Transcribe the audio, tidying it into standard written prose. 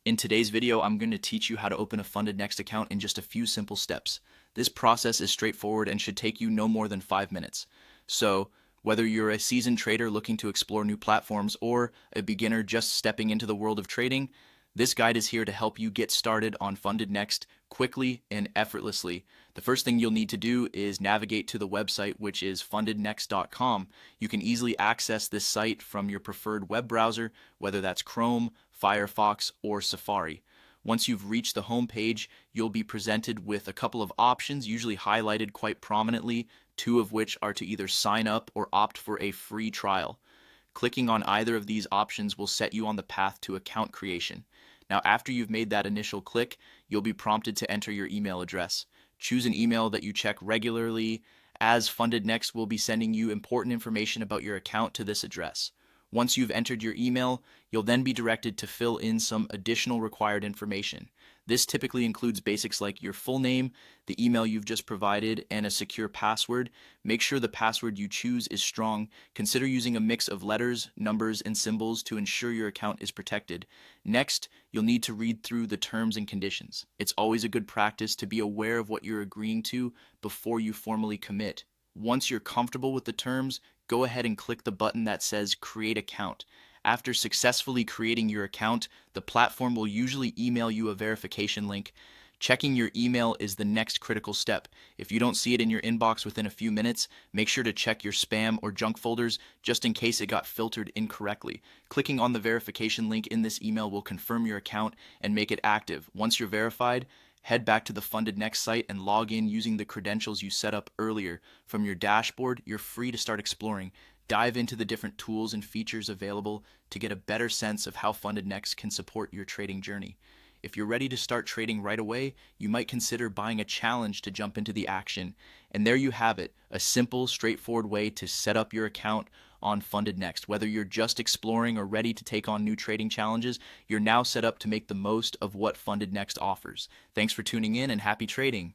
In today's video, I'm going to teach you how to open a Fundednext account in just a few simple steps. This process is straightforward and should take you no more than 5 minutes. So, whether you're a seasoned trader looking to explore new platforms or a beginner just stepping into the world of trading, this guide is here to help you get started on Fundednext quickly and effortlessly. The first thing you'll need to do is navigate to the website, which is fundednext.com. You can easily access this site from your preferred web browser, whether that's Chrome, Firefox, or Safari. Once you've reached the home page, you'll be presented with a couple of options, usually highlighted quite prominently, two of which are to either sign up or opt for a free trial. Clicking on either of these options will set you on the path to account creation. Now, after you've made that initial click, you'll be prompted to enter your email address. Choose an email that you check regularly, as Fundednext will be sending you important information about your account to this address. Once you've entered your email, you'll then be directed to fill in some additional required information. This typically includes basics like your full name, the email you've just provided, and a secure password. Make sure the password you choose is strong. Consider using a mix of letters, numbers, and symbols to ensure your account is protected. Next, you'll need to read through the terms and conditions. It's always a good practice to be aware of what you're agreeing to before you formally commit. Once you're comfortable with the terms, go ahead and click the button that says Create Account. After successfully creating your account, the platform will usually email you a verification link. Checking your email is the next critical step. If you don't see it in your inbox within a few minutes, make sure to check your spam or junk folders just in case it got filtered incorrectly. Clicking on the verification link in this email will confirm your account and make it active. Once you're verified, head back to the Fundednext site and log in using the credentials you set up earlier. From your dashboard, you're free to start exploring. Dive into the different tools and features available to get a better sense of how Fundednext can support your trading journey. If you're ready to start trading right away, you might consider buying a challenge to jump into the action. And there you have it, a simple, straightforward way to set up your account on Fundednext. Whether you're just exploring or ready to take on new trading challenges, you're now set up to make the most of what Fundednext offers. Thanks for tuning in and happy trading.